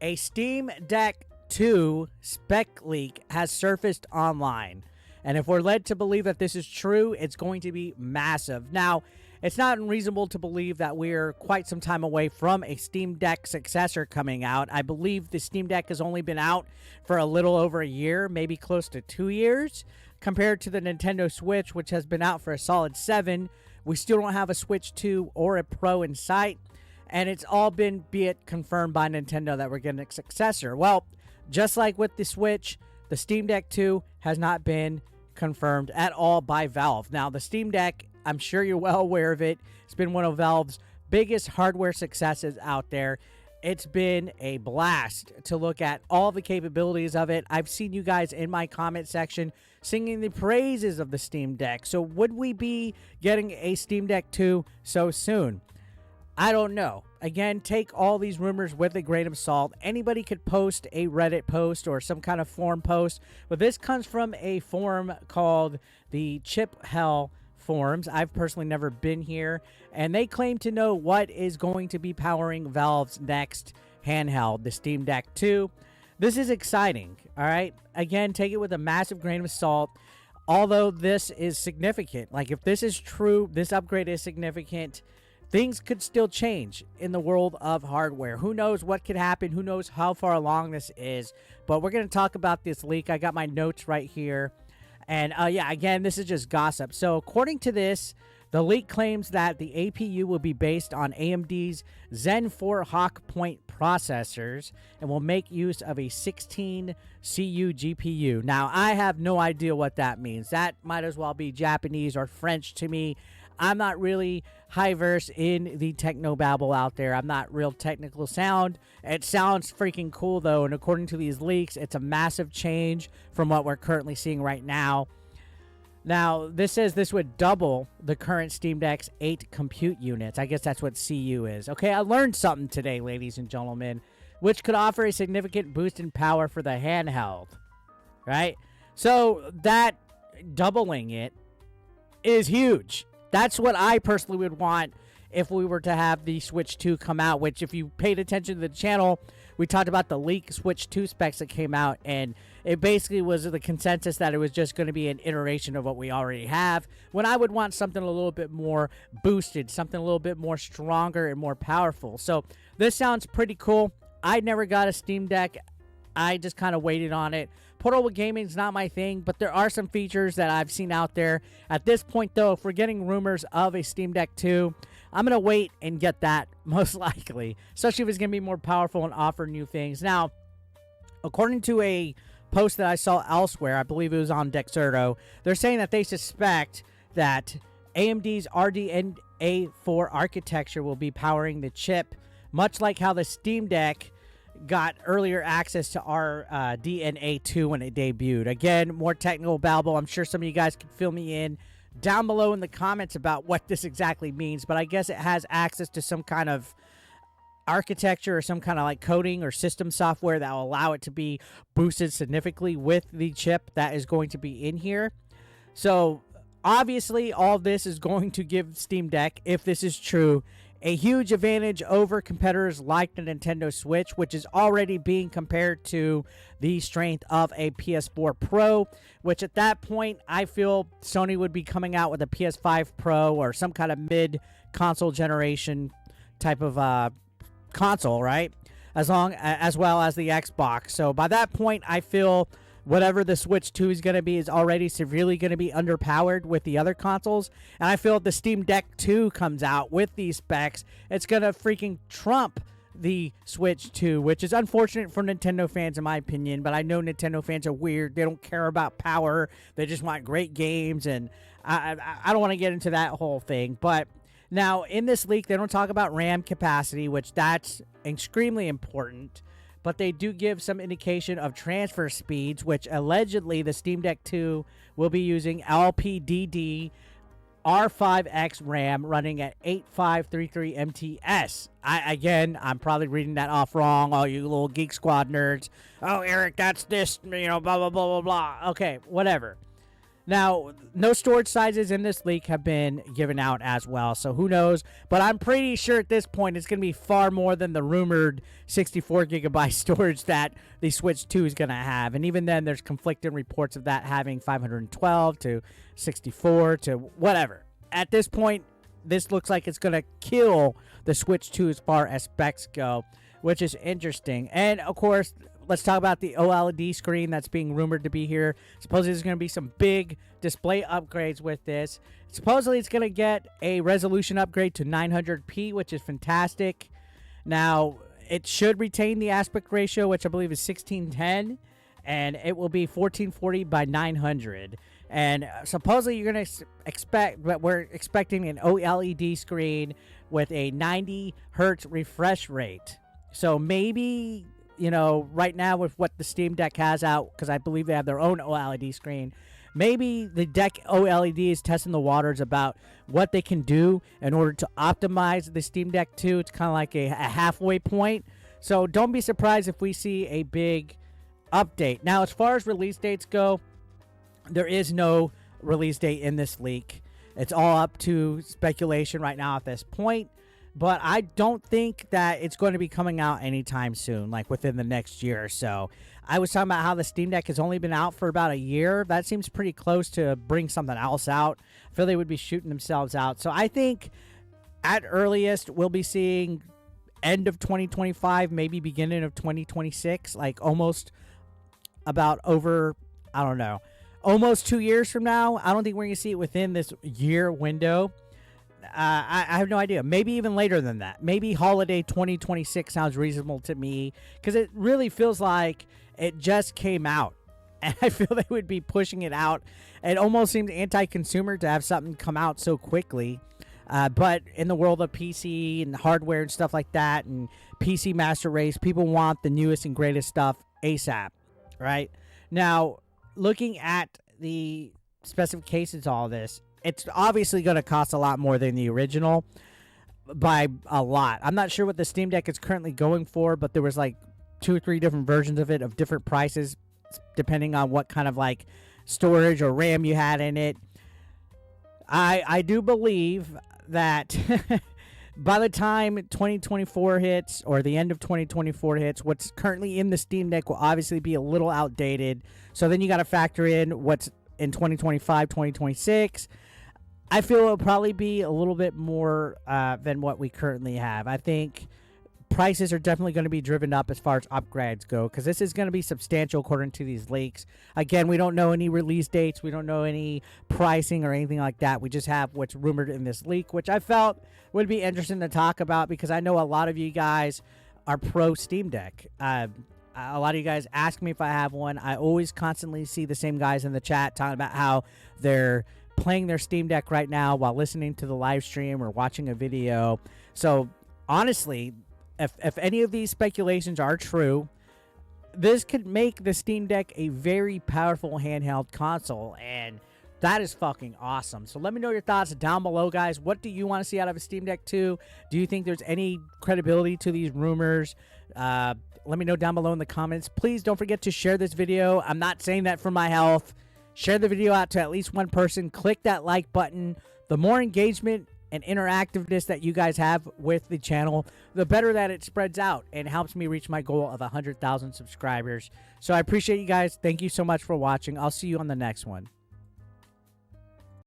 A Steam Deck 2 spec leak has surfaced online. And if we're led to believe that this is true, it's going to be massive. Now, it's not unreasonable to believe that we're quite some time away from a Steam Deck successor coming out. I believe the Steam Deck has only been out for a little over a year, maybe close to 2 years, compared to the Nintendo Switch, which has been out for a solid 7. We still don't have a Switch 2 or a Pro in sight, and it's all been, be it confirmed by Nintendo that we're getting a successor. Well, just like with the Switch, the Steam Deck 2 has not been confirmed at all by Valve. Now, the Steam Deck, I'm sure you're well aware of it. It's been one of Valve's biggest hardware successes out there. It's been a blast to look at all the capabilities of it. I've seen you guys in my comment section singing the praises of the Steam Deck. So would we be getting a Steam Deck 2 so soon? I don't know. Again, take all these rumors with a grain of salt. Anybody could post a Reddit post or some kind of forum post, but this comes from a forum called the Chip Hell forums. I've personally never been here, and they claim to know what is going to be powering Valve's next handheld, the Steam Deck 2. This is exciting, all right? Again, take it with a massive grain of salt, although this is significant. Like, if this is true, this upgrade is significant, things could still change in the world of hardware. Who knows what could happen? Who knows how far along this is? But we're going to talk about this leak. I got my notes right here. And yeah, again, this is just gossip. So according to this, the leak claims that the APU will be based on AMD's Zen 4 Hawk Point processors and will make use of a 16 CU GPU. Now, I have no idea what that means. That might as well be Japanese or French to me. I'm not really high-versed in the techno-babble out there. I'm not real technical sound. It sounds freaking cool, though, and according to these leaks, it's a massive change from what we're currently seeing right now. Now, this says this would double the current Steam Deck's 8 compute units. I guess that's what CU is. Okay, I learned something today, ladies and gentlemen, which could offer a significant boost in power for the handheld, right? So that doubling it is huge. That's what I personally would want if we were to have the Switch 2 come out, which if you paid attention to the channel, we talked about the leaked Switch 2 specs that came out, and it basically was the consensus that it was just going to be an iteration of what we already have, when I would want something a little bit more boosted, something a little bit more stronger and more powerful. So this sounds pretty cool. I never got a Steam Deck. I just kind of waited on it. Portable gaming is not my thing, but there are some features that I've seen out there. At this point, though, if we're getting rumors of a Steam Deck 2, I'm going to wait and get that, most likely, especially if it's going to be more powerful and offer new things. Now, according to a post that I saw elsewhere, I believe it was on Dexerto, they're saying that they suspect that AMD's RDNA 4 architecture will be powering the chip, much like how the Steam Deck got earlier access to our RDNA 2 when it debuted. Again, more technical babble. I'm sure some of you guys can fill me in down below in the comments about what this exactly means, but I guess it has access to some kind of architecture or some kind of like coding or system software that will allow it to be boosted significantly with the chip that is going to be in here. So obviously all this is going to give Steam Deck, if this is true, a huge advantage over competitors like the Nintendo Switch, which is already being compared to the strength of a PS4 Pro, which at that point, I feel Sony would be coming out with a PS5 Pro or some kind of mid-console generation type of console, right? As well as the Xbox. So by that point, I feel whatever the Switch 2 is going to be is already severely going to be underpowered with the other consoles. And I feel if the Steam Deck 2 comes out with these specs, it's going to freaking trump the Switch 2, which is unfortunate for Nintendo fans in my opinion. But I know Nintendo fans are weird. They don't care about power. They just want great games. And I don't want to get into that whole thing. But now in this leak, they don't talk about RAM capacity, which that's extremely important. But they do give some indication of transfer speeds, which allegedly the Steam Deck 2 will be using LPDDR5X RAM running at 8533 MTS. I'm probably reading that off wrong, all you little Geek Squad nerds. Oh, Eric, that's this, blah, blah, blah, blah, blah. Okay, whatever. Now, no storage sizes in this leak have been given out as well, so who knows? But I'm pretty sure at this point it's going to be far more than the rumored 64 gigabyte storage that the Switch 2 is going to have. And even then, there's conflicting reports of that having 512 to 64 to whatever. At this point, this looks like it's going to kill the Switch 2 as far as specs go, which is interesting. And, of course, let's talk about the OLED screen that's being rumored to be here. Supposedly there's going to be some big display upgrades with this. Supposedly it's going to get a resolution upgrade to 900p, which is fantastic. Now, it should retain the aspect ratio, which I believe is 1610, and it will be 1440 by 900. And supposedly you're going to expect, but we're expecting an OLED screen with a 90 hertz refresh rate. So maybe, you know, right now with what the Steam Deck has out, because I believe they have their own OLED screen, maybe the Deck OLED is testing the waters about what they can do in order to optimize the Steam Deck 2. It's kind of like a halfway point. So don't be surprised if we see a big update. Now, as far as release dates go, there is no release date in this leak. It's all up to speculation right now at this point. But I don't think that it's going to be coming out anytime soon, like within the next year or so. I was talking about how the Steam Deck has only been out for about a year. That seems pretty close to bring something else out. I feel they would be shooting themselves out. So I think at earliest we'll be seeing end of 2025, maybe beginning of 2026, like almost about over, I don't know, almost 2 years from now. I don't think we're going to see it within this year window. I have no idea. Maybe even later than that. Maybe holiday 2026 sounds reasonable to me, because it really feels like it just came out. And I feel they would be pushing it out. It almost seems anti-consumer to have something come out so quickly. But in the world of PC and hardware and stuff like that, and PC Master Race, people want the newest and greatest stuff ASAP, right? Now, looking at the specifications of all this, it's obviously going to cost a lot more than the original by a lot. I'm not sure what the Steam Deck is currently going for, but there was like 2 or 3 different versions of it of different prices depending on what kind of like storage or RAM you had in it. I do believe that by the time 2024 hits, or the end of 2024 hits, what's currently in the Steam Deck will obviously be a little outdated. So then you got to factor in what's in 2025, 2026. I feel it'll probably be a little bit more than what we currently have. I think prices are definitely going to be driven up as far as upgrades go, because this is going to be substantial according to these leaks. Again, we don't know any release dates. We don't know any pricing or anything like that. We just have what's rumored in this leak, which I felt would be interesting to talk about, because I know a lot of you guys are pro Steam Deck. A lot of you guys ask me if I have one. I always constantly see the same guys in the chat talking about how they're playing their Steam Deck right now while listening to the live stream or watching a video. So honestly, if any of these speculations are true, this could make the Steam Deck a very powerful handheld console, and that is fucking awesome. So let me know your thoughts down below, guys. What do you want to see out of a Steam Deck 2? Do you think there's any credibility to these rumors? Let me know down below in the comments. Please don't forget to share this video. I'm not saying that for my health. Share the video out to at least one person. Click that like button. The more engagement and interactiveness that you guys have with the channel, the better that it spreads out and helps me reach my goal of 100,000 subscribers. So I appreciate you guys. Thank you so much for watching. I'll see you on the next one.